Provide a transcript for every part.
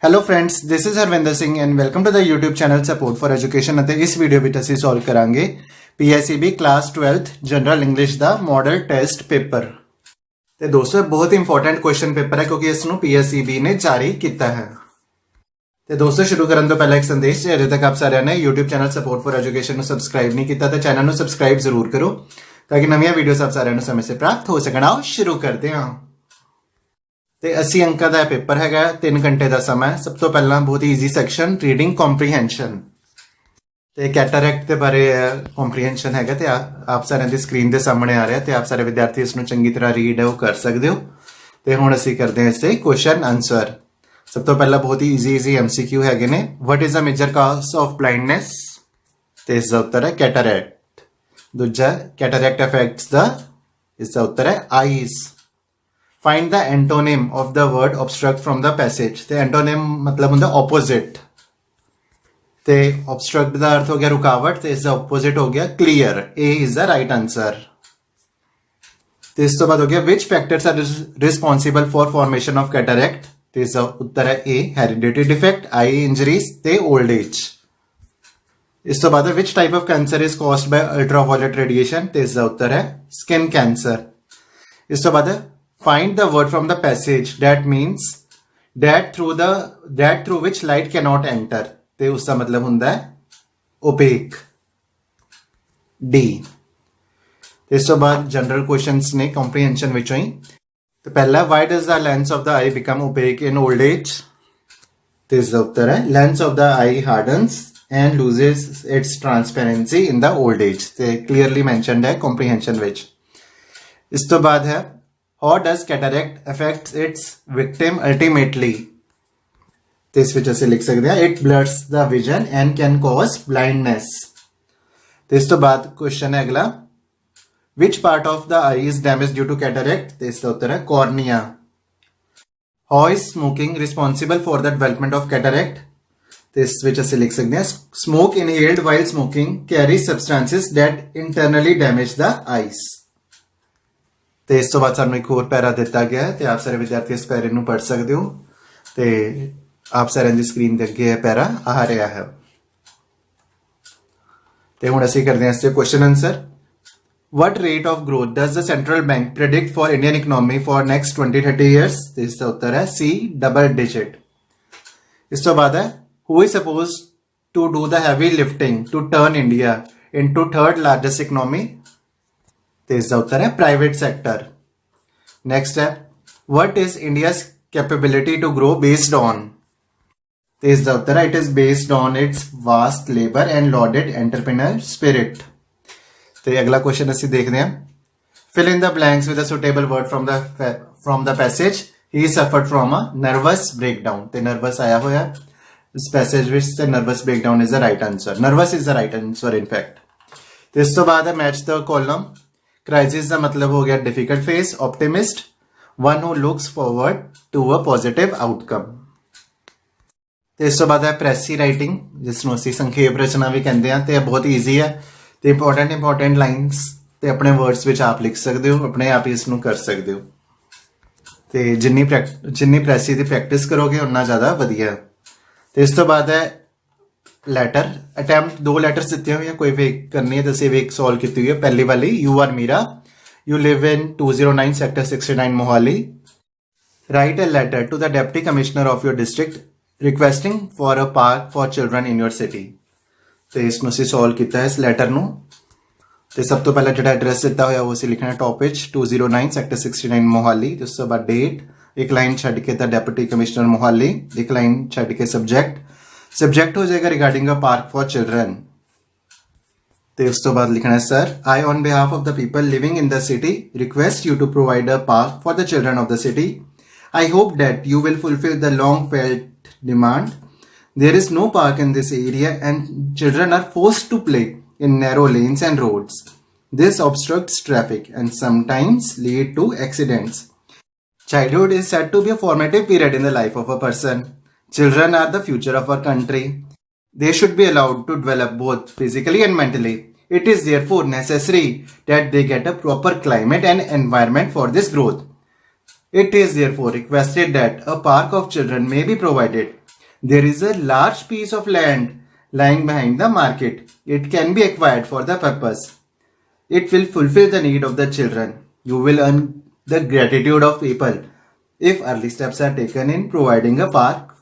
Hello friends, this is Harvinder Singh and welcome to the YouTube channel support for education. ਅਤੇ ਇਸ video ਵਿੱਚ ਅਸੀਂ solve ਕਰਾਂਗੇ PSEB class 12th general English ਦਾ model test paper. ਤੇ ਦੋਸਤੋ ਇਹ ਬਹੁਤ ਇੰਪੋਰਟੈਂਟ ਕੁਐਸਚਨ ਪੇਪਰ ਹੈ ਕਿਉਂਕਿ ਇਸ ਨੂੰ PSEB ਨੇ ਜਾਰੀ ਕੀਤਾ ਹੈ। ਤੇ ਦੋਸਤੋ ਸ਼ੁਰੂ ਕਰਨ ਤੋਂ ਪਹਿਲਾਂ ਇੱਕ ਸੰਦੇਸ਼, ਜੇ ਅਜੇ ਤੱਕ ਆਪ ਸਾਰਿਆਂ ਨੇ YouTube channel support for education ਨੂੰ ਸਬਸਕ੍ਰਾਈਬ ਨਹੀਂ ਕੀਤਾ ਤਾਂ ਚੈਨਲ ਨੂੰ ਸਬਸਕ੍ਰਾਈਬ ਜ਼ਰੂਰ ਕਰੋ ਤਾਂ ਕਿ ਨਵੀਆਂ ਵੀਡੀਓਜ਼ ਆਪ ਸਾਰਿਆਂ ਨੂੰ ਸਮੇਂ ਸਿਰ ਪ੍ਰਾਪਤ ਹੋ ਸਕਣ। ਆਓ ਸ਼ੁਰੂ ਕਰਦੇ ਹਾਂ। ਤੇ 80 ਅੰਕਾਂ ਦਾ ਪੇਪਰ ਹੈਗਾ, 3 ਘੰਟੇ ਦਾ ਸਮਾਂ ਹੈ। ਸਭ ਤੋਂ ਪਹਿਲਾਂ ਬਹੁਤ ਹੀ ਈਜ਼ੀ ਸੈਕਸ਼ਨ ਰੀਡਿੰਗ ਕੰਪਰੀਹੈਂਸ਼ਨ ਤੇ ਕੈਟਰੈਕਟ ਦੇ ਬਾਰੇ ਕੰਪਰੀਹੈਂਸ਼ਨ ਹੈਗਾ ਤੇ ਆਪ ਸਾਰਿਆਂ ਦੀ ਸਕਰੀਨ ਦੇ ਸਾਹਮਣੇ ਆ ਰਿਹਾ ਤੇ ਆਪ ਸਾਰੇ ਵਿਦਿਆਰਥੀ ਇਸ ਨੂੰ ਚੰਗੀ ਤਰ੍ਹਾਂ ਰੀਡ ਉਹ ਕਰ ਸਕਦੇ ਹੋ। ਤੇ ਹੁਣ ਅਸੀਂ ਕਰਦੇ ਹਾਂ ਇਸੇ ਕੁਐਸਚਨ ਆਨਸਰ। ਸਭ ਤੋਂ ਪਹਿਲਾਂ ਬਹੁਤ ਹੀ ਈਜ਼ੀ MCQ ਹੈਗੇ ਨੇ। What is the major cause of blindness? ਤੇ ਇਸ ਦਾ ਉੱਤਰ ਹੈ ਕੈਟਰੈਕਟ। ਦੂਜਾ ਕੈਟਰੈਕਟ ਅਫੈਕਟਸ ਦਾ, ਇਸ ਦਾ ਉੱਤਰ ਹੈ eyes. Find the antonym of the word obstruct from the passage। ਤੇ antonym ਮਤਲਬ ਹੁੰਦਾ opposite। ਤੇ obstruct ਦਾ ਅਰਥ ਹੋ ਗਿਆ ਰੁਕਾਵਟ ਤੇ ਇਸ ਦਾ opposite ਹੋ ਗਿਆ clear। A is the right answer। ਤੇ ਇਸ ਤੋਂ ਬਾਅਦ ਹੋ ਗਿਆ which factors are responsible for formation of cataract? ਤੇ ਇਸ ਦਾ ਉੱਤਰ ਹੈ A hereditary defect, eye injuries ਤੇ old age। ਇਸ ਤੋਂ ਬਾਅਦ which type of cancer is caused by ultraviolet radiation? ਤੇ ਇਸ ਦਾ ਉੱਤਰ ਹੈ skin cancer। ਇਸ ਤੋਂ ਬਾਅਦ find the word from the passage that means that through which light cannot enter। ਤੇ ਉਸ ਦਾ ਮਤਲਬ ਹੁੰਦਾ ਹੈ opaque, D। ਇਸ ਤੋਂ ਬਾਅਦ ਜਨਰਲ ਕੁਐਸਚਨਸ ਨੇ ਕੰਪਰੀਹੈਂਸ਼ਨ ਵਿੱਚੋਂ ਹੀ। ਤੇ ਪਹਿਲਾ why does the lens of the eye become opaque in old age? ਤੇ ਇਸ ਦਾ ਉੱਤਰ ਹੈ lens of the eye hardens and loses its transparency in the old age। ਤੇ clearly mentioned ਹੈ ਕੰਪਰੀਹੈਂਸ਼ਨ ਵਿੱਚ। ਇਸ ਤੋਂ ਬਾਅਦ ਹੈ how does cataract affect its victim ultimately? ਤੇ ਇਸ ਵਿੱਚ ਅਸੀਂ ਲਿਖ ਸਕਦੇ ਹਾਂ it blurs the vision and can cause blindness। ਤੇ ਇਸ ਤੋਂ ਬਾਅਦ ਕੁਐਸਚਨ ਹੈ ਅਗਲਾ which part of the eye is damaged due to cataract? ਤੇ ਇਸ ਦਾ ਉੱਤਰ ਹੈ cornea। how is smoking responsible for the development of cataract? ਤੇ ਇਸ ਵਿੱਚ ਅਸੀਂ ਲਿਖ ਸਕਦੇ ਹਾਂ smoke inhaled while smoking carries substances that internally damage the eyes। ਤੇ ਇਸ ਤੋਂ ਬਾਅਦ ਸਾਨੂੰ ਇੱਕ ਹੋਰ ਪੈਰਾ ਦਿੱਤਾ ਗਿਆ ਹੈ ਤੇ ਆਪ ਸਾਰੇ ਵਿਦਿਆਰਥੀ ਇਸ ਪੈਰੇ ਨੂੰ ਪੜ੍ਹ ਸਕਦੇ ਹੋ ਤੇ ਆਪ ਸਾਰਿਆਂ ਦੀ ਸਕਰੀਨ ਦੇ ਅੱਗੇ ਇਹ ਪੈਰਾ ਆ ਰਿਹਾ ਹੈ। ਤੇ ਹੁਣ ਅਸੀਂ ਕਰਦੇ ਹਾਂ ਇਸ ਦੇ question answer. what rate of growth does the central bank predict for Indian economy for next 20-30 years? ਤੇ ਇਸ ਦਾ ਉੱਤਰ ਹੈ C double digit। ਇਸ ਤੋਂ ਬਾਅਦ ਹੈ who is supposed to do the heavy lifting to turn India into third largest economy? ਤੇ ਇਸ ਦਾ ਉੱਤਰ ਹੈ ਪ੍ਰਾਈਵੇਟ ਸੈਕਟਰ। ਨੈਕਸਟ ਹੈ what is India's capability to grow based on? ਤੇ ਇਸ ਦਾ ਉੱਤਰ ਹੈ it is based on its vast labor and lauded entrepreneurial spirit। ਤੇ ਅਗਲਾ question ਅਸੀਂ ਦੇਖਦੇ ਹਾਂ fill in the blanks with a suitable word from the passage he suffered from a nervous breakdown। ਤੇ nervous ਆਇਆ ਹੋਇਆ ਇਸ ਪੈਸੇਜ ਵਿੱਚ ਤੇ nervous breakdown is the right answer। nervous is the right answer in fact। ਤੇ ਇਸ ਤੋਂ ਬਾਅਦ ਹੈ match the column। क्राइसिस का मतलब हो गया difficult phase, optimist, one who looks forward to a positive outcome. ਤੇ ਇਸ ਤੋਂ ਬਾਅਦ ਹੈ ਪ੍ਰੈਸੀ ਰਾਈਟਿੰਗ ਜਿਸ ਨੂੰ ਅਸੀਂ ਸੰਖੇਪ ਰਚਨਾ ਵੀ ਕਹਿੰਦੇ ਹਾਂ ਤੇ ਇਹ ਬਹੁਤ ਈਜ਼ੀ ਹੈ ਤੇ ਇੰਪੋਰਟੈਂਟ ਲਾਈਨਸ ਤੇ ਆਪਣੇ ਵਰਡਸ ਵਿੱਚ ਆਪ ਲਿਖ ਸਕਦੇ ਹੋ, ਆਪਣੇ ਆਪ ਹੀ ਇਸ ਨੂੰ ਕਰ ਸਕਦੇ ਹੋ ਤੇ ਜਿੰਨੀ ਪ੍ਰੈਸੀ ਦੀ ਪ੍ਰੈਕਟਿਸ ਕਰੋਗੇ ਉਨਾ ਜ਼ਿਆਦਾ ਵਧੀਆ। ਤੇ ਇਸ ਤੋਂ ਬਾਅਦ ਹੈ ਲੈਟਰ ਅਟੈਂਪਟ। 2 ਲੈਟਰਸ ਦਿੱਤੀਆਂ ਹੋਈਆਂ, ਕੋਈ ਵੇਕ ਕਰਨੀ ਹੈ ਤਾਂ ਅਸੀਂ ਵੇਕ ਸੋਲਵ ਕੀਤੀ ਹੋਈ ਹੈ। ਪਹਿਲੀ ਵਾਲੀ you are Meera, you live in 209 sector 69 Mohali. Write a letter to the deputy commissioner of your district requesting for a park for children in your city. ਤੇ ਇਸ ਨੂੰ ਅਸੀਂ ਸੋਲਵ ਕੀਤਾ ਹੈ ਇਸ ਲੈਟਰ ਨੂੰ। ਤੇ ਸਭ ਤੋਂ ਪਹਿਲਾਂ ਜਿਹੜਾ ਐਡਰੈਸ ਦਿੱਤਾ ਹੋਇਆ ਉਹ ਅਸੀਂ ਲਿਖਣਾ ਟੌਪ ਵਿੱਚ 209 ਸੈਕਟਰ 69 ਮੋਹਾਲੀ। ਉਸ ਤੋਂ ਬਾਅਦ ਡੇਟ, ਇੱਕ ਲਾਈਨ ਛੱਡ ਕੇ ਦਾ ਡਿਪਟੀ ਕਮਿਸ਼ਨਰ ਮੋਹਾਲੀ, ਇੱਕ ਲਾਈਨ ਛੱਡ ਕੇ ਸਬਜੈਕਟ ਹੋ ਜਾਏਗਾ regarding a park for children. ਤੇ ਉਸ ਤੋਂ ਬਾਅਦ ਲਿਖਣਾ sir I on behalf of the people living in the city request you to provide a park for the children of the city. I hope that you will fulfill the long felt demand. There is no park in this area and children are forced to play in narrow lanes and roads. This obstructs traffic and sometimes lead to accidents. Childhood is said to be a formative period in the life of a person. Children are the future of our country. They should be allowed to develop both physically and mentally. It is therefore necessary that they get a proper climate and environment for this growth. It is therefore requested that a park of children may be provided There is a large piece of land lying behind the market. It can be acquired for the purpose. It will fulfill the need of the children. You will earn the gratitude of people if early steps are taken in providing a park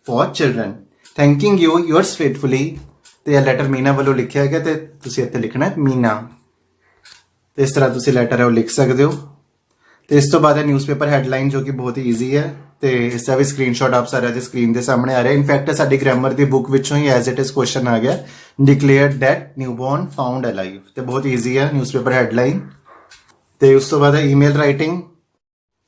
for children. Thanking you, yours faithfully. ਤੇ ਇਹ letter Meena ਵੱਲੋਂ ਲਿਖਿਆ ਗਿਆ ਤੇ ਤੁਸੀਂ ਇੱਥੇ ਲਿਖਣਾ ਹੈ ਮੀਨਾ। ਤੇ ਇਸ ਤਰ੍ਹਾਂ ਤੁਸੀਂ ਲੈਟਰ ਹੈ ਉਹ ਲਿਖ ਸਕਦੇ ਹੋ। ਤੇ ਇਸ ਤੋਂ ਬਾਅਦ ਹੈ ਨਿਊਜ਼ਪੇਪਰ ਹੈਡਲਾਈਨ ਜੋ ਕਿ ਬਹੁਤ ਹੀ ਈਜ਼ੀ ਹੈ ਤੇ ਇਸ ਦਾ ਵੀ ਸਕਰੀਨਸ਼ਾਟ ਆਪ ਸਾਰਿਆਂ ਦੇ ਸਕਰੀਨ ਦੇ ਸਾਹਮਣੇ ਆ ਰਿਹਾ। ਇਨਫੈਕਟ ਸਾਡੀ ਗ੍ਰਾਮਰ ਦੀ ਬੁੱਕ ਵਿੱਚੋਂ ਹੀ ਐਜ਼ ਇਟ ਇਜ਼ ਕੁਐਸਚਨ ਆ ਗਿਆ, declared that newborn found alive. ਤੇ ਬਹੁਤ ਈਜ਼ੀ ਹੈ ਨਿਊਜ਼ਪੇਪਰ ਹੈਡਲਾਈਨ। ਤੇ ਉਸ ਤੋਂ ਬਾਅਦ ਹੈ ਈਮੇਲ ਰਾਈਟਿੰਗ।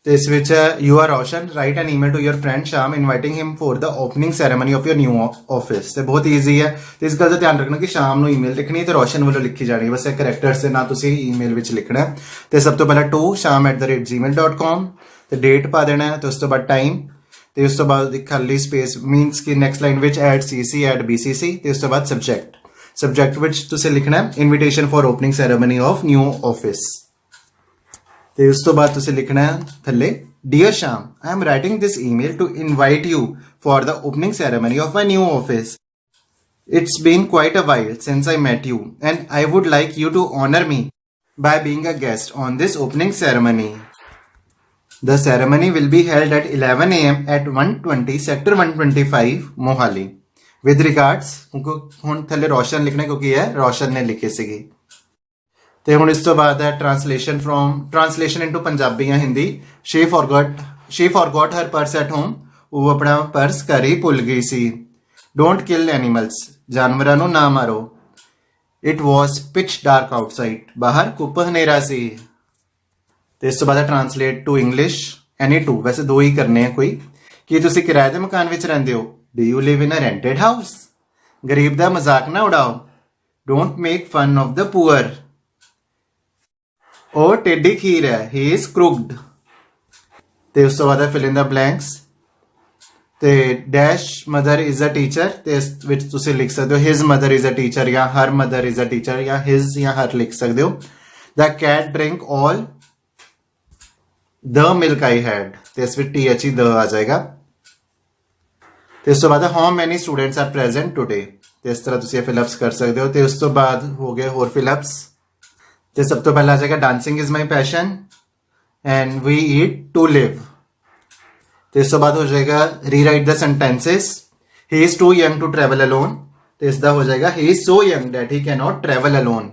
ਤੇ ਇਸ ਵਿੱਚ you are Roshan, write an email to your friend Sham inviting him for the opening ceremony of your new office. ਤੇ ਬਹੁਤ ਈਜ਼ੀ ਹੈ ਤੇ ਇਸ ਗੱਲ ਦਾ ਧਿਆਨ ਰੱਖਣਾ ਕਿ ਸ਼ਾਮ ਨੂੰ ਈਮੇਲ ਲਿਖਣੀ ਤੇ ਰੋਸ਼ਨ ਵੱਲੋਂ ਲਿਖੀ ਜਾਣੀ, ਬਸ ਇਹ ਕਰੈਕਟਰਸ ਦੇ ਨਾਲ ਤੁਸੀਂ ਈਮੇਲ ਵਿੱਚ ਲਿਖਣਾ। ਤੇ ਸਭ ਤੋਂ ਪਹਿਲਾਂ to sham@gmail.com ਤੇ ਡੇਟ ਪਾ ਦੇਣਾ ਹੈ ਤੇ ਉਸ ਤੋਂ ਬਾਅਦ ਟਾਈਮ ਤੇ ਉਸ ਤੋਂ ਬਾਅਦ ਇੱਕ ਖਾਲੀ ਸਪੇਸ ਮੀਨਸ ਕਿ ਨੈਕਸਟ ਲਾਈਨ ਵਿੱਚ @cc@bcc ਤੇ ਉਸ ਤੋਂ ਬਾਅਦ ਸਬਜੈਕਟ ਵਿੱਚ ਤੁਸੀਂ ਲਿਖਣਾ ਹੈ invitation for opening ceremony of new office. ਤੇ ਉਸ ਤੋਂ ਬਾਅਦ ਤੁਸੀਂ ਲਿਖਣਾ ਹੈ ਥੱਲੇ Dear Sham, I am writing this email to invite you for the opening ceremony of my new office. It's been quite a while since I met you and I would like you to honor me by being a guest on this opening ceremony. The ceremony will be held at 11 a.m. at 120 Sector 125 Mohali. With regards, ਹੁਣ ਥੱਲੇ ਰੋਸ਼ਨ ਲਿਖਣਾ ਕਿਉਂਕਿ ਇਹ ਰੋਸ਼ਨ ਨੇ ਲਿਖੇ ਸੀਗੇ। ਤੇ ਹੁਣ ਇਸ ਤੋਂ ਬਾਅਦ ਹੈ ਟ੍ਰਾਂਸਲੇਸ਼ਨ ਇਨਟੂ ਪੰਜਾਬੀ ਜਾਂ ਹਿੰਦੀ। ਸ਼ੀ ਫॉरਗॉट ਹਰ ਪਰਸ ਐਟ ਹੋਮ। ਉਹ ਆਪਣਾ ਪਰਸ ਘਰ ਹੀ ਭੁੱਲ ਗਈ ਸੀ। ਡੋਂਟ ਕਿਲ ਐਨੀਮਲਸ, ਜਾਨਵਰਾਂ ਨੂੰ ਨਾ ਮਾਰੋ। It was pitch dark outside, ਬਾਹਰ ਕੁੱਪ ਹਨੇਰਾ ਸੀ। ਤੇ ਇਸ ਤੋਂ ਬਾਅਦ translate to English any two, ਵੈਸੇ ਦੋ ਹੀ ਕਰਨੇ ਆ ਕੋਈ। ਕੀ ਤੁਸੀਂ ਕਿਰਾਏ ਦੇ ਮਕਾਨ ਵਿੱਚ ਰਹਿੰਦੇ ਹੋ? Do you live in a rented house? ਗਰੀਬ ਦਾ ਮਜ਼ਾਕ ਨਾ ਉਡਾਓ। Don't make fun of the poor. ਉਹ ਟੇਢੀ ਖੀਰ ਹੈ, ਹੀ ਇਜ਼ ਕ੍ਰੂਕਡ। ਤੇ ਉਸ ਤੋਂ ਬਾਅਦ ਫਿਲ ਇਨ ਦਾ ਬਲੈਂਕਸ। ਤੇ dash mother is a teacher ਤੇ ਇਸ ਵਿੱਚ ਤੁਸੀਂ ਲਿਖ ਸਕਦੇ ਹੋ his mother is a teacher ਜਾਂ her mother is a teacher ਜਾਂ ਹਿਜ਼ ਜਾਂ ਹਰ ਲਿਖ ਸਕਦੇ ਹੋ। The cat drink all the milk I had ਤੇ ਇਸ ਵਿੱਚ TH ਹੀ ਦ ਆ ਜਾਏਗਾ। ਤੇ ਉਸ ਤੋਂ ਬਾਅਦ how many students R present today ਤੇ ਇਸ ਤਰ੍ਹਾਂ ਤੁਸੀਂ ਇਹ ਫਿਲਅਪਸ ਕਰ ਸਕਦੇ ਹੋ। ਤੇ ਉਸ ਤੋਂ ਬਾਅਦ ਹੋ ਗਏ ਹੋਰ ਫਿਲਅਪਸ। ਤੇ ਸਭ ਤੋਂ ਪਹਿਲਾਂ ਆ ਜਾਏਗਾ dancing is my passion and we eat to live. ਤੇ ਇਸ ਤੋਂ ਬਾਅਦ ਹੋ ਜਾਏਗਾ rewrite the sentences. He is too young to travel alone ਤੇ ਇਸ ਦਾ ਹੋ ਜਾਏਗਾ he is so young that he can not travel alone.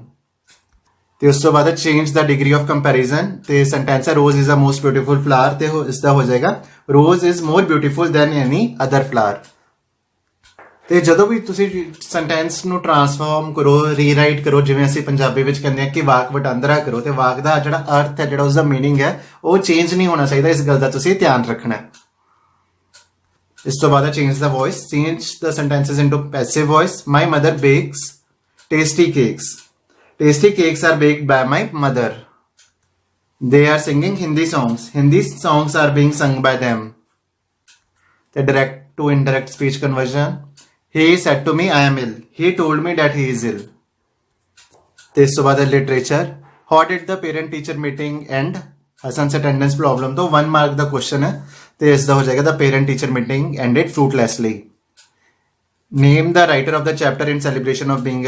ਤੇ ਉਸ ਤੋਂ ਬਾਅਦ change the degree of comparison ਤੇ ਸੈਂਟੈਂਸ ਹੈ rose is a most beautiful flower ਤੇ ਇਸ ਦਾ ਹੋ ਜਾਏਗਾ rose is more beautiful than any other flower. ਤੇ ਜਦੋਂ ਵੀ ਤੁਸੀਂ ਸੈਂਟੈਂਸ ਨੂੰ ਟਰਾਂਸਫਾਰਮ ਕਰੋ, ਰੀਰਾਈਟ ਕਰੋ, ਜਿਵੇਂ ਅਸੀਂ ਪੰਜਾਬੀ ਵਿੱਚ ਕਹਿੰਦੇ ਹਾਂ ਕਿ ਵਾਕ ਵਟਾਂਦਰਾ ਕਰੋ, ਤੇ ਵਾਕ ਦਾ ਜਿਹੜਾ ਅਰਥ ਹੈ, ਜਿਹੜਾ ਉਸਦਾ ਮੀਨਿੰਗ ਹੈ, ਉਹ ਚੇਂਜ ਨਹੀਂ ਹੋਣਾ ਚਾਹੀਦਾ। ਇਸ ਗੱਲ ਦਾ ਤੁਸੀਂ ਧਿਆਨ ਰੱਖਣਾ। ਇਸ ਤੋਂ ਬਾਅਦ change the voice, change the sentences into passive voice. My mother Becks tasty cakes. Tasty cakes are baked by my mother. They are singing Hindi songs. Hindi songs are being sung by them. The direct to indirect speech conversion. He said to me, I am ill. He told me that he is ill. This is the literature. How did the parent-teacher meeting end? Hassan's attendance problem. So 1 mark the question है. This is the parent-teacher meeting ended fruitlessly. Name the writer of the chapter in celebration of being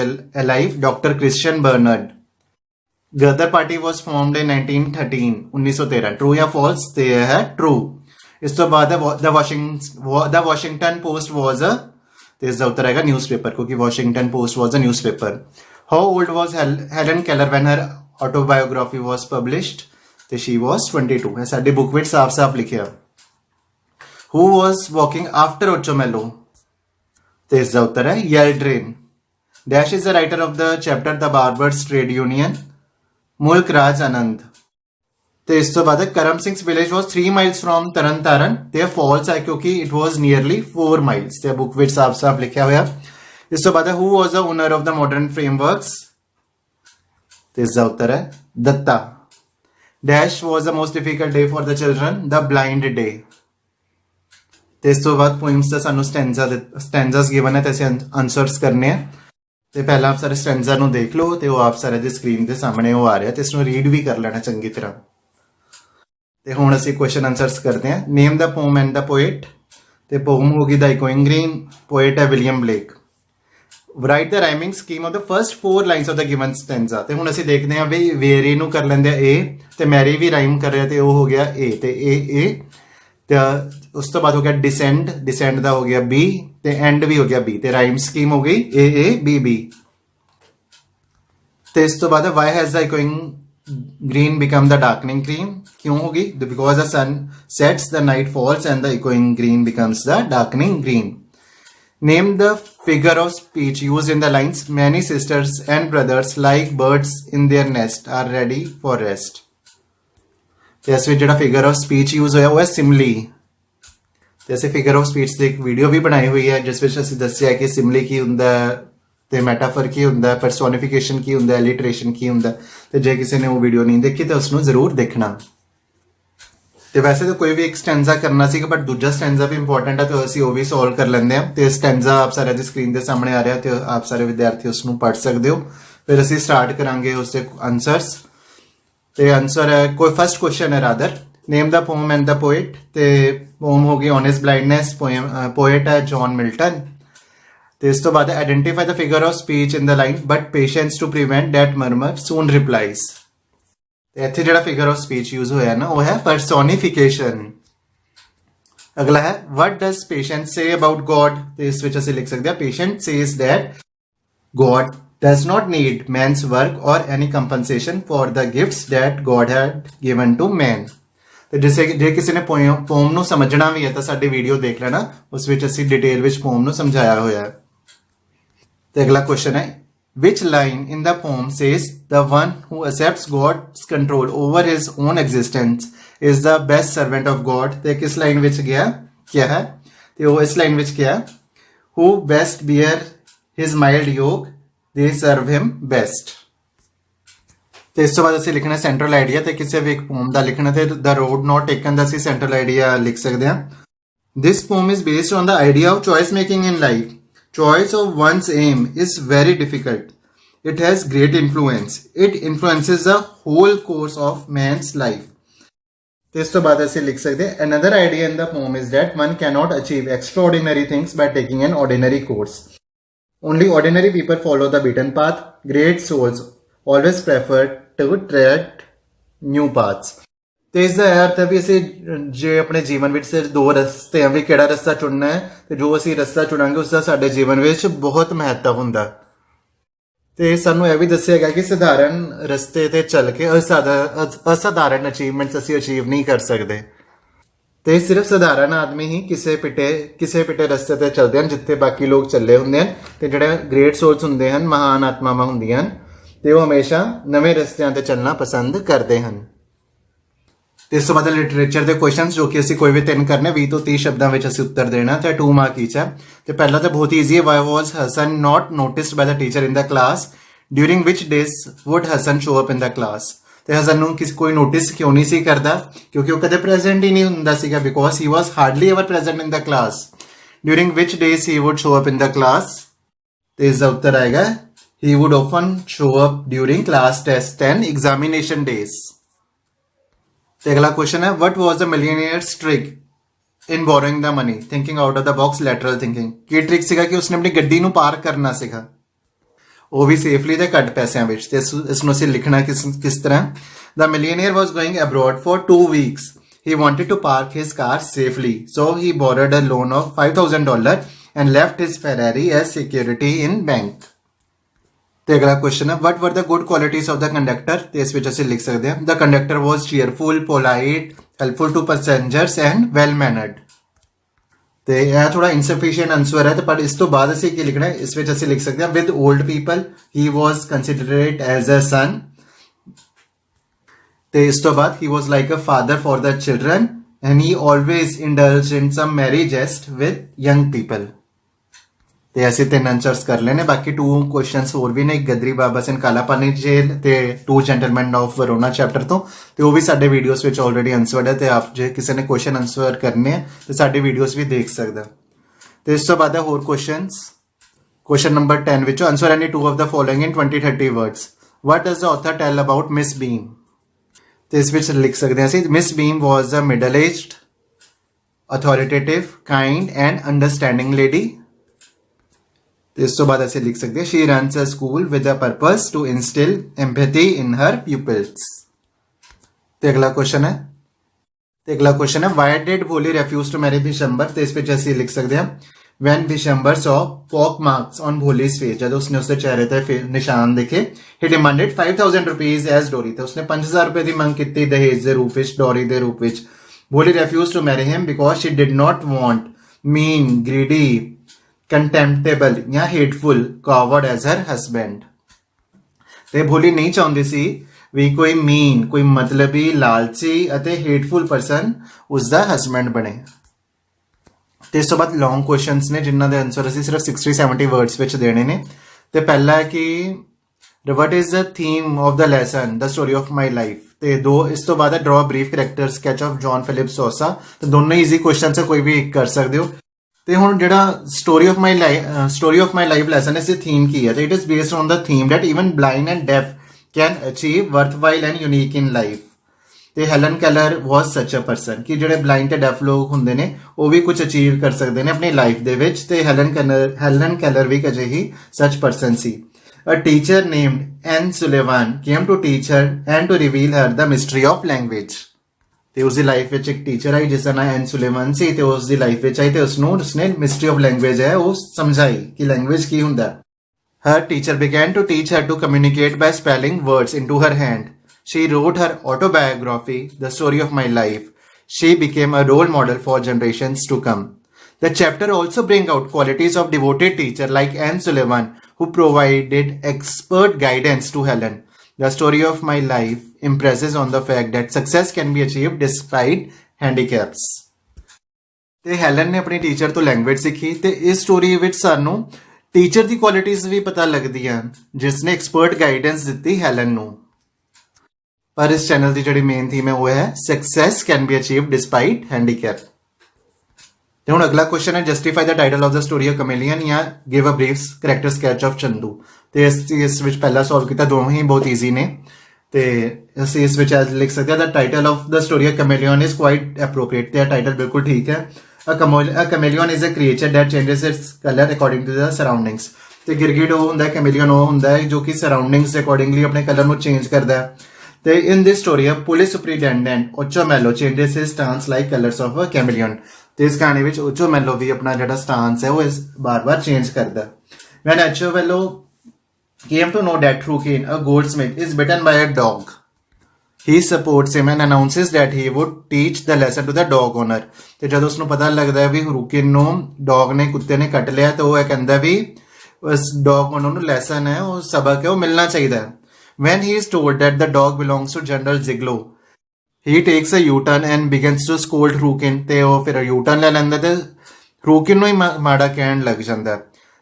alive. Dr. Christian Barnard. Ghadar Party was formed in 1913. 1913. True या false? ते है true. इस तो बाद the Washington Post was a तो इसका उत्तर आएगा newspaper क्योंकि Washington Post was a newspaper. How old was Helen Keller when her autobiography was published? तो she was 22. है साडी book में साफ साफ लिखा। Who was walking after Ochomello? तो इसका उत्तर है येल्ड्रिन। Dash is the writer of the chapter the barber's trade union. Mulk Raj Anand. तो इस तो बाद Karam Singh village was 3 miles from Tarn Taran. ते फॉल्स है क्योंकि इट वाज नियरली 4 miles। ते बुक विच साफ साफ लिखा हुआ। इस तो बाद who was the owner of the modern frameworks? तो इसका उत्तर है Datta. Dash was the most difficult day for the children? The blind day. ਤੇ ਇਸ ਤੋਂ ਬਾਅਦ ਪੋਇਮਸ ਦਾ ਸਾਨੂੰ ਸਟੈਂਜ਼ਾਸ ਗਿਵਨ ਹੈ ਤੇ ਅਸੀਂ ਆਨਸਰਸ ਕਰਨੇ ਆ। ਤੇ ਪਹਿਲਾਂ ਆਪ ਸਾਰੇ ਸਟੈਂਜ਼ਾ ਨੂੰ ਦੇਖ ਲਓ ਤੇ ਉਹ ਆਪ ਸਾਰੇ ਦੀ ਸਕਰੀਨ ਦੇ ਸਾਹਮਣੇ ਉਹ ਆ ਰਿਹਾ ਤੇ ਇਸ ਨੂੰ ਰੀਡ ਵੀ ਕਰ ਲੈਣਾ ਚੰਗੀ ਤਰ੍ਹਾਂ। ਤੇ ਹੁਣ ਅਸੀਂ ਕੁਐਸਚਨ ਆਨਸਰਸ ਕਰਦੇ ਹਾਂ। Name the poem and the poet. ਤੇ ਪੋਮ ਹੋ ਗਈ ਦ ਇਕੋਇੰਗ ਗ੍ਰੀਨ, ਪੋਇਟ ਹੈ William Blake. Write the rhyming scheme of the first 4 lines of the given stanza. ਤੇ ਹੁਣ ਅਸੀਂ ਦੇਖਦੇ ਹਾਂ ਵੀ ਵੇਰੀ ਨੂੰ ਕਰ ਲੈਂਦੇ ਆ ਏ, ਤੇ ਮੈਰੀ ਵੀ ਰਾਈਮ ਕਰ ਰਿਹਾ ਤੇ ਉਹ ਹੋ ਗਿਆ ਏ, ਤੇ ਏ ਤੇ ਉਸ ਤੋਂ ਬਾਅਦ ਹੋ ਗਿਆ ਡਿਸੈਂਡ ਦਾ ਹੋ ਗਿਆ ਬੀ, ਤੇ ਐਂਡ ਵੀ ਹੋ ਗਿਆ ਬੀ, ਤੇ ਰਾਈਮ ਸਕੀਮ ਹੋ ਗਈ ਏ ਬੀ ਬੀ। ਤੇ ਇਸ ਤੋਂ ਬਾਅਦ why has the echoing green become the darkening green? क्यों होगी? Because the sun sets, the night falls, and the echoing green becomes the darkening green. Name the figure of speech used in the lines many sisters and brothers like birds in their nest are ready for rest. ਤੇ ਇਸ ਵਿੱਚ ਜਿਹੜਾ figure of speech use ਹੋਇਆ ਉਹ ਹੈ ਸਿਮਲੀ। ਤੇ ਅਸੀਂ figure of speech ਦੀ ਇੱਕ ਵੀਡੀਓ ਵੀ ਬਣਾਈ ਹੋਈ ਹੈ ਜਿਸ ਵਿੱਚ ਅਸੀਂ ਦੱਸਿਆ ਕਿ ਸਿਮਲੀ ਕੀ ਹੁੰਦਾ ਤੇ ਮੈਟਾਫਰ ਕੀ ਹੁੰਦਾ, ਪਰਸੋਨੀਫਿਕੇਸ਼ਨ ਕੀ ਹੁੰਦਾ, ਐਲੀਟਰੇਸ਼ਨ ਕੀ ਹੁੰਦਾ। ਤੇ ਜੇ ਕਿਸੇ ਨੇ ਉਹ ਵੀਡੀਓ ਨਹੀਂ ਦੇਖੀ ਤਾਂ ਉਸਨੂੰ ਜ਼ਰੂਰ ਦੇਖਣਾ। ਤੇ ਵੈਸੇ ਤਾਂ ਕੋਈ ਵੀ ਇੱਕ ਸਟੈਂਜ਼ਾ ਕਰਨਾ ਸੀਗਾ ਬਟ ਦੂਜਾ ਸਟੈਂਜ਼ਾ ਵੀ ਇੰਪੋਰਟੈਂਟ ਹੈ ਤੇ ਅਸੀਂ ਉਹ ਵੀ ਸੋਲਵ ਕਰ ਲੈਂਦੇ ਹਾਂ। ਤੇ ਸਟੈਂਜ਼ਾ ਆਪ ਸਾਰਿਆਂ ਦੀ ਸਕਰੀਨ ਦੇ ਸਾਹਮਣੇ ਆ ਰਿਹਾ ਤੇ ਆਪ ਸਾਰੇ ਵਿਦਿਆਰਥੀ ਉਸ ਨੂੰ ਪੜ੍ਹ ਸਕਦੇ ਹੋ। ਫਿਰ ਅਸੀਂ ਸਟਾਰਟ ਕਰਾਂਗੇ ਉਸਦੇ ਆਨਸਰਸ। ਤੇ ਆਨਸਰ ਹੈ ਕੋਈ ਫਸਟ ਕੁਐਸਚਨ ਹੈ rather name the poem and the poet. ਤੇ ਪੋਮ ਹੋ ਗਈ ਓਨੈਸਟ ਬਲਾਈਂਡਨੈਸ, ਪੋਇਟ ਹੈ ਜੌਨ ਮਿਲਟਨ। ਤੇ ਇਸ ਤੋਂ ਬਾਅਦ identify the figure of speech in the line but patience to prevent that murmur soon replies. ਤੇ ਇੱਥੇ ਜਿਹੜਾ ਫਿਗਰ ਆਫ ਸਪੀਚ ਯੂਜ਼ ਹੋਇਆ ਨਾ ਉਹ ਹੈ ਪਰਸੋਨੀਫਿਕੇਸ਼ਨ। ਅਗਲਾ ਹੈ what does patient say about God. ਤੇ ਇਸ ਵਿੱਚ ਅਸੀਂ ਲਿਖ ਸਕਦੇ ਹਾਂ patient says that God does not need man's work or any compensation for the gifts that God had given to man. ਤੇ ਜੇ ਕਿਸੇ ਨੇ ਪੋਮ ਨੂੰ ਸਮਝਣਾ ਵੀ ਹੈ ਤਾਂ ਸਾਡੀ ਵੀਡੀਓ ਦੇਖ ਲੈਣਾ, ਉਸ ਵਿੱਚ ਅਸੀਂ ਡਿਟੇਲ ਵਿੱਚ ਪੋਮ ਨੂੰ ਸਮਝਾਇਆ ਹੋਇਆ ਹੈ। ਤੇ ਅਗਲਾ ਕੁਐਸਚਨ ਹੈ which line in the poem says the one who accepts God's control over his own existence is the best servant of God। ਤੇ ਕਿਸ ਲਾਈਨ ਵਿੱਚ ਗਿਆ ਕਿਹਾ ਹੈ ਤੇ ਉਹ ਇਸ ਲਾਈਨ ਵਿੱਚ ਕਿਹਾ who best bear his mild yoke they serve him best। ਤੇ ਇਸ ਤੋਂ ਬਾਅਦ ਅਸੀਂ ਲਿਖਣਾ ਸੈਂਟਰਲ ਆਈਡੀਆ। ਤੇ ਕਿਸੇ ਵੀ ਇੱਕ ਪੋਮ ਦਾ ਲਿਖਣਾ ਤੇ ਦ ਰੋਡ ਨਾਟ ਟੇਕਨ ਦਾ ਅਸੀਂ ਸੈਂਟਰਲ ਆਈਡੀਆ ਲਿਖ ਸਕਦੇ ਹਾਂ। This poem is based on the idea of choice making in life. Choice of one's aim is very difficult. It has great influence. It influences the whole course of man's life. ਤੇ ਇਸ ਤੋਂ ਬਾਅਦ ਅਸੀਂ ਲਿਖ ਸਕਦੇ ਹਾਂ another idea in the poem is that one cannot achieve extraordinary things by taking an ordinary course. Only ordinary people follow the beaten path. Great souls always prefer to tread new paths. ਤੇ ਇਸ ਦਾ ਅਰਥ ਹੈ ਵੀ ਅਸੀਂ ਜੇ ਆਪਣੇ ਜੀਵਨ ਵਿੱਚ ਸਿਰਫ 2 ਰਸਤੇ ਆ ਵੀ ਕਿਹੜਾ ਰਸਤਾ ਚੁਣਨਾ ਹੈ ਤੇ ਜੋ ਅਸੀਂ ਰਸਤਾ ਚੁਣਾਂਗੇ ਉਸ ਦਾ ਸਾਡੇ ਜੀਵਨ ਵਿੱਚ ਬਹੁਤ ਮਹੱਤਵ ਹੁੰਦਾ। ਤੇ ਸਾਨੂੰ ਇਹ ਵੀ ਦੱਸਿਆ ਗਿਆ ਕਿ ਸਧਾਰਨ ਰਸਤੇ ਤੇ ਚੱਲ ਕੇ ਅਸਾਧਾਰਨ ਅਚੀਵਮੈਂਟਸ ਅਸੀਂ ਅਚੀਵ ਨਹੀਂ ਕਰ ਸਕਦੇ। ਤੇ ਸਿਰਫ ਸਧਾਰਨ ਆਦਮੀ ਹੀ ਕਿਸੇ ਪਿੱਟੇ ਰਸਤੇ ਤੇ ਚੱਲਦੇ ਹਨ ਜਿੱਥੇ ਬਾਕੀ ਲੋਕ ਚੱਲੇ ਹੁੰਦੇ ਹਨ। ਤੇ ਜਿਹੜੇ ਗ੍ਰੇਟ ਸੋਲਸ ਹੁੰਦੇ ਹਨ, ਮਹਾਨ ਆਤਮਾਵਾਂ ਹੁੰਦੀਆਂ ਹਨ, ਤੇ ਉਹ ਹਮੇਸ਼ਾ ਨਵੇਂ ਰਸਤਿਆਂ ਤੇ ਚੱਲਣਾ ਪਸੰਦ ਕਰਦੇ ਹਨ। ਤੇ ਇਸ ਤੋਂ ਬਾਅਦ ਲਿਟਰੇਚਰ ਦੇ ਕੁਐਸਚਨਸ ਜੋ ਕਿ ਅਸੀਂ ਕੋਈ ਵੀ 3 ਕਰਨੇ 20 ਤੋਂ 30 ਸ਼ਬਦਾਂ ਵਿੱਚ ਅਸੀਂ ਉੱਤਰ ਦੇਣਾ ਤੇ 2 ਮਾਰਕ ਈਚ ਹੈ। ਤੇ ਪਹਿਲਾ ਤਾਂ ਬਹੁਤ ਈਜ਼ੀ ਹੈ why was Hasan not noticed by the teacher in the class during which days would Hasan show up in the class. ਤੇ ਹਸਨ ਨੂੰ ਕੋਈ ਨੋਟਿਸ ਕਿਉਂ ਨਹੀਂ ਸੀ ਕਰਦਾ ਕਿਉਂਕਿ ਉਹ ਕਦੇ ਪ੍ਰੈਜ਼ੈਂਟ ਹੀ ਨਹੀਂ ਹੁੰਦਾ ਸੀਗਾ because he was hardly ever present in the class. During which days he would show up in the class. ਤੇ ਇਸ ਦਾ ਉੱਤਰ ਆਏਗਾ he would often show up during class test and examination days। ਤੇ ਅਗਲਾ question ਹੈ what was the millionaire's trick in borrowing the money thinking out of the box lateral thinking। Ki trick ਸੀਗਾ ਕਿ ਉਸਨੇ ਆਪਣੀ ਗੱਡੀ ਨੂੰ ਪਾਰਕ ਕਰਨਾ ਸੀਗਾ ਉਹ ਵੀ ਸੇਫਲੀ ਤੇ ਘੱਟ ਪੈਸਿਆਂ ਵਿੱਚ। ਤੇ ਇਸ ਨੂੰ ਅਸੀਂ ਲਿਖਣਾ ਕਿਸ ਤਰ੍ਹਾਂ the millionaire was going abroad for 2 weeks he wanted to park his car safely so he borrowed a loan of $5,000 and left his Ferrari as security in bank। ਤੇ ਅਗਲਾ ਕੁਐਸਚਨ ਹੈ what were the good qualities of the conductor। ਤੇ ਇਸ ਵਿੱਚ ਅਸੀਂ ਲਿਖ ਸਕਦੇ ਹਾਂ the conductor was cheerful, polite, helpful to passengers and well mannered। ਤੇ ਇਹ ਥੋੜਾ ਇਨਸਫੀਸ਼ੀਐਂਟ ਆਨਸਰ ਹੈ ਤੇ ਪਰ ਇਸ ਤੋਂ ਬਾਅਦ ਅਸੀਂ ਕੀ ਲਿਖਣਾ ਹੈ ਇਸ ਵਿੱਚ ਅਸੀਂ ਲਿਖ ਸਕਦੇ ਹਾਂ with old people he was considerate as a son। ਤੇ ਇਸ ਤੋਂ ਬਾਅਦ he was like a father for the children and he always indulged in some merry jest with young people। ਤੇ ਅਸੀਂ 3 ਆਨਸਰਸ ਕਰ ਲੈਣੇ ਬਾਕੀ 2 ਕੁਐਸਚਨਸ ਹੋਰ ਵੀ ਨੇ ਇੱਕ ਗਦਰੀ ਬਾਬਾ ਸਿੰਘ ਕਾਲਾ ਪਾਣੀ ਜੇਲ ਤੇ 2 ਜੈਂਟਲਮੈਨ ਆਫ ਵਰੋਨਾ ਚੈਪਟਰ ਤੋਂ ਤੇ ਉਹ ਵੀ ਸਾਡੇ ਵੀਡੀਓਜ਼ ਵਿੱਚ ਆਲਰੇਡੀ ਆਨਸਰਡ ਹੈ ਤੇ ਆਪ ਜੇ ਕਿਸੇ ਨੇ ਕੁਐਸਚਨ ਆਨਸਰ ਕਰਨੇ ਆ ਤੇ ਸਾਡੀ ਵੀਡੀਓਜ਼ ਵੀ ਦੇਖ ਸਕਦਾ। ਤੇ ਇਸ ਤੋਂ ਬਾਅਦ ਹੋਰ ਕੁਐਸਚਨਸ ਕੁਐਸਚਨ ਨੰਬਰ 10 ਵਿੱਚੋਂ answer any 2 of the following in 20-30 words. What does the author tell about Miss Beam. ਤੇ ਇਸ ਵਿੱਚ ਲਿਖ ਸਕਦੇ ਹਾਂ ਅਸੀਂ Miss Beam was a middle aged authoritative, kind and understanding lady. तो इस तो बाद ऐसे लिख सकते हैं she runs a school with a purpose to instill empathy in her pupils. तो अगला क्वेश्चन है why did Bholi refuse to marry Bishambhar? तो इस पे जैसे लिख सकते हैं when Bishambhar saw pock marks on Bholi's face, जब उसने उसके चेहरे पे निशान देखे, he demanded 5,000 rupees as dowry. तो उसने 5,000 रुपए की मांग की दहेज दे रूप विच, डॉरी दे रूप विच. Bholi refused to marry him because she did not want mean, greedy, contemptible या hateful coward as her husband. ਤੇ ਭੋਲੀ ਨਹੀਂ ਚਾਹੁੰਦੀ ਸੀ ਵੀ ਕੋਈ ਮੀਨ, ਕੋਈ ਮਤਲਬੀ, ਲਾਲਚੀ ਅਤੇ ਹੇਟਫੁਲ ਪਰਸਨ ਉਸਦਾ ਹਸਬੈਂਡ ਬਣੇ. ਤੇ ਇਸ ਤੋਂ ਬਾਅਦ ਲੌਂਗ ਕੁਐਸਚਨਸ ਨੇ ਜਿਨ੍ਹਾਂ ਦੇ ਆਨਸਰ ਅਸੀਂ ਸਿਰਫ 60-70 ਵਰਡਸ ਵਿੱਚ ਦੇਣੇ ਨੇ. ਤੇ ਪਹਿਲਾ ਹੈ ਕਿ what is the theme of the lesson, the story of my life. ਤੇ ਦੋ ਇਸ ਤੋਂ ਬਾਅਦ ਹੈ draw a brief character sketch of John Philip Sousa. ਤੇ ਦੋਨੋਂ ਈਜ਼ੀ ਕੁਐਸਚਨਸ ਹੈ, ਕੋਈ ਵੀ ਇੱਕ ਕਰ ਸਕਦੇ ਹੋ. ਤੇ ਹੁਣ ਜਿਹੜਾ story of my life lesson ਇਸ ਦੀ ਥੀਮ ਕੀ ਹੈ? ਤੇ it is based on the theme that even blind and deaf can achieve worthwhile and unique in life. ਤੇ ਹੈਲਨ ਕੈਲਰ ਵਾਸ ਸੱਚ ਅ ਪਰਸਨ ਕਿ ਜਿਹੜੇ ਬਲਾਈਂਡ ਤੇ ਡੈਫ ਲੋਕ ਹੁੰਦੇ ਨੇ ਉਹ ਵੀ ਕੁਝ ਅਚੀਵ ਕਰ ਸਕਦੇ ਨੇ ਆਪਣੀ ਲਾਈਫ ਦੇ ਵਿੱਚ. ਤੇ ਹੈਲਨ ਕੈਲਰ ਵੀ ਇੱਕ ਅਜਿਹੀ ਸੱਚ ਪਰਸਨ ਸੀ. A teacher named Ann Sullivan came to teach her and to reveal her the mystery of language. ਤੇ ਉਸਦੀ ਲਾਈਫ ਵਿੱਚ ਇੱਕ ਟੀਚਰ ਆਈ ਜਿਸ ਦਾ ਨਾਮ ਐਨ ਸੁਲੇਵਾਨ ਸੀ ਤੇ ਉਸਦੀ ਲਾਈਫ ਵਿੱਚ ਆਈ ਤੇ ਉਸਨੇ ਮਿਸਟਰੀ ਆਫ ਲੈਂਗੁਏਜ ਹੈ ਉਹ ਸਮਝਾਈ ਕਿ ਲੈਂਗੁਏਜ ਕੀ ਹੁੰਦਾ. Her teacher began to teach her to communicate by spelling words into her hand. She wrote her autobiography, The Story of My Life. She became a role model for generations to come. The chapter also brings out qualities of devoted teacher like Anne Sullivan, who provided expert guidance to Helen. The Story of My Life impresses on the fact that success can be achieved despite handicaps. ਤੇ Helen ਨੇ ਆਪਣੀ teacher ਤੋਂ language ਸਿੱਖੀ ਤੇ ਇਸ story ਵਿੱਚ ਸਾਨੂੰ teacher ਦੀ qualities ਵੀ ਪਤਾ ਲੱਗਦੀਆਂ ਜਿਸ ਨੇ ਐਕਸਪਰਟ ਗਾਈਡੈਂਸ ਦਿੱਤੀ ਹੈਲਨ ਨੂੰ. ਪਰ ਇਸ ਚੈਨਲ ਦੀ ਜਿਹੜੀ ਮੇਨ ਥੀਮ ਹੈ ਉਹ ਹੈ success can be achieved despite handicap. ਤੇ ਹੁਣ ਅਗਲਾ ਕੁਐਸਚਨ ਹੈ justify the title of the story of chameleon ਜਾਂ give a brief character sketch of Chandu. ਤੇ ਇਸ ਵਿੱਚ ਪਹਿਲਾ ਸੋਲਵ ਕੀਤਾ, ਦੋਵੇਂ ਹੀ ਬਹੁਤ ਈਜ਼ੀ ਨੇ. ਤੇ ਅਸੀਂ ਇਸ ਵਿੱਚ ਲਿਖ ਸਕਦੇ ਹਾਂ the title of the story of chameleon is quite appropriate. ਤੇ ਟਾਈਟਲ ਬਿਲਕੁਲ ਠੀਕ ਹੈ. A chameleon is a creature that changes its color according to the surroundings. ਤੇ ਗਿਰਗਿਟ ਉਹ ਹੁੰਦਾ ਹੈ, ਕੈਮੇਲੀਅਨ ਉਹ ਹੁੰਦਾ ਹੈ ਜੋ ਕਿ ਸਰਾਊਂਡਿੰਗਸ ਦੇ ਅਕੋਰਡਿੰਗਲੀ ਆਪਣੇ ਕਲਰ ਨੂੰ ਚੇਂਜ ਕਰਦਾ ਹੈ. ਤੇ in this story a police superintendent Ochumelov changes his stance like colours of a chameleon. ਤੇ ਇਸ ਕਹਾਣੀ ਵਿੱਚ ਓਚੋ ਮੈਲੋ ਵੀ ਆਪਣਾ ਜਿਹੜਾ ਸਟਾਂਸ ਹੈ ਉਹ ਬਾਰ-ਬਾਰ ਚੇਂਜ ਕਰਦਾ. When Ocho Mello came to know that Rukin, a goldsmith, is bitten by a dog, he supports him and announces that he would teach the lesson to the dog owner. ਤੇ ਜਦੋਂ ਉਸਨੂੰ ਪਤਾ ਲੱਗਦਾ ਵੀ ਰੂਕਿਨ ਨੂੰ dog ਨੇ, ਕੁੱਤੇ ਨੇ ਕੱਟ ਲਿਆ ਤਾਂ ਉਹ ਇਹ ਕਹਿੰਦਾ ਵੀ ਉਸ ਡੌਗ ਓਨਰ ਨੂੰ ਲੈਸਨ ਹੈ, ਉਹ ਸਬਕ ਹੈ, ਉਹ ਮਿਲਣਾ ਚਾਹੀਦਾ. When he is told that the dog belongs to General Ziegler, he takes a U-turn and begins to scold Rukin. ਤੇ ਉਹ ਫਿਰ U-turn ਲੈ ਲੈਂਦਾ ਤੇ ਰੂਕਿਨ ਨੂੰ ਹੀ ਮਾੜਾ ਕਹਿਣ ਲੱਗ ਜਾਂਦਾ.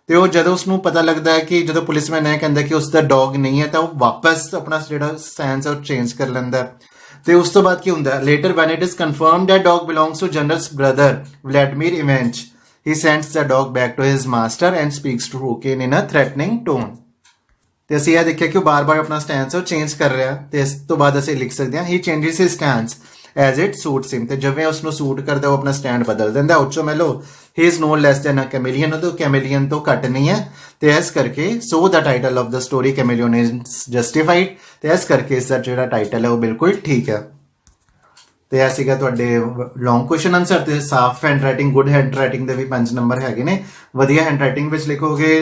ਤੇ ਉਹ ਜਦੋਂ ਉਸਨੂੰ ਪਤਾ ਲੱਗਦਾ ਹੈ ਕਿ ਜਦੋਂ ਪੁਲਿਸਮੈਨ ਇਹ ਕਹਿੰਦਾ ਕਿ ਉਸ ਦਾ ਡੌਗ ਨਹੀਂ ਹੈ ਤਾਂ ਉਹ ਵਾਪਸ ਆਪਣਾ ਜਿਹੜਾ ਸਟੈਂਸ ਹੈ ਉਹ ਚੇਂਜ ਕਰ ਲੈਂਦਾ. ਤੇ ਉਸ ਤੋਂ ਬਾਅਦ ਕੀ ਹੁੰਦਾ, later when it is confirmed that dog belongs to general's brother Vladimir Ivanich, he sends the dog back to his master and speaks to Khryukin in a threatening tone. ਤੇ ਅਸੀਂ ਇਹ ਦੇਖਿਆ ਕਿ ਉਹ ਬਾਰ-ਬਾਰ ਆਪਣਾ ਸਟੈਂਸ ਉਹ ਚੇਂਜ ਕਰ ਰਿਹਾ. ਤੇ ਇਸ ਤੋਂ ਬਾਅਦ ਅਸੀਂ ਲਿਖ ਸਕਦੇ ਹਾਂ he changes his stance as it suits him. ਤੇ ਜਿਵੇਂ ਉਸਨੂੰ ਸੂਟ ਕਰਦਾ ਉਹ ਆਪਣਾ ਸਟੈਂਡ ਬਦਲ ਦਿੰਦਾ. ਓਚੋ ਮੈਲੋ he is no less than a chameleon, तो chameleon तो घट नहीं है. तो इस करके so the title of the story chameleon is justified. तो इस करके इसका जो टाइटल है वो बिल्कुल ठीक है. तो यह सीगा तुहाडे लॉन्ग क्वेश्चन आंसर. तो साफ hand writing, good hand writing के भी 5 नंबर हैगे ने. वधिया हैंड राइटिंग विच लिखोगे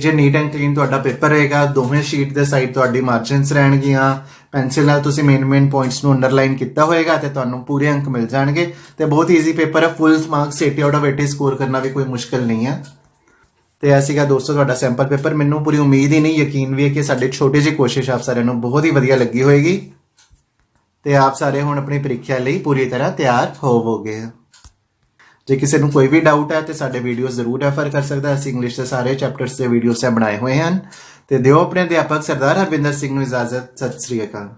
जे नीट एंड क्लीन तुहाडा पेपर रहेगा. दोवें शीट के साइड तुहाडी मार्जिनस रहणगियां. ਪੈਨਸਿਲ ਨਾਲ ਤੁਸੀਂ ਮੇਨ ਪੁਆਇੰਟਸ ਨੂੰ ਅੰਡਰਲਾਈਨ ਕੀਤਾ ਹੋਏਗਾ ਤੇ ਤੁਹਾਨੂੰ ਪੂਰੇ ਅੰਕ ਮਿਲ ਜਾਣਗੇ. ਤੇ ਬਹੁਤ ਈਜ਼ੀ ਪੇਪਰ ਹੈ. ਫੁੱਲ ਮਾਰਕਸ 80 ਆਊਟ ਆਫ 80 ਸਕੋਰ ਕਰਨਾ ਵੀ ਕੋਈ ਮੁਸ਼ਕਲ ਨਹੀਂ ਹੈ. ਤੇ ਇਹ ਸੀਗਾ ਦੋਸਤੋ ਤੁਹਾਡਾ ਸੈਂਪਲ ਪੇਪਰ. ਮੈਨੂੰ ਪੂਰੀ ਉਮੀਦ ਹੀ ਨਹੀਂ, ਯਕੀਨ ਵੀ ਹੈ ਕਿ ਸਾਡੇ ਛੋਟੀ ਜਿਹੀ ਕੋਸ਼ਿਸ਼ ਆਪ ਸਾਰਿਆਂ ਨੂੰ ਬਹੁਤ ਹੀ ਵਧੀਆ ਲੱਗੀ ਹੋਏਗੀ ਤੇ ਆਪ ਸਾਰੇ ਹੁਣ ਆਪਣੀ ਪ੍ਰੀਖਿਆ ਲਈ ਪੂਰੀ ਤਰ੍ਹਾਂ ਤਿਆਰ ਹੋਵੋਗੇ. ਜੇ ਕਿਸੇ ਨੂੰ ਕੋਈ ਵੀ ਡਾਊਟ ਹੈ ਤੇ ਸਾਡੇ ਵੀਡੀਓ ਜ਼ਰੂਰ ਰੈਫਰ ਕਰ ਸਕਦਾ. ਅਸੀਂ ਇੰਗਲਿਸ਼ ਦੇ ਸਾਰੇ ਚੈਪਟਰਸ ਦੇ ਵੀਡੀਓਸ ਬਣਾਏ ਹੋਏ ਹਨ. ਤੇ ਦਿਓ ਆਪਣੇ ਅਧਿਆਪਕ ਸਰਦਾਰ ਹਰਵਿੰਦਰ ਸਿੰਘ ਨੂੰ ਇਜਾਜ਼ਤ. ਸਤਿ ਸ੍ਰੀ ਅਕਾਲ.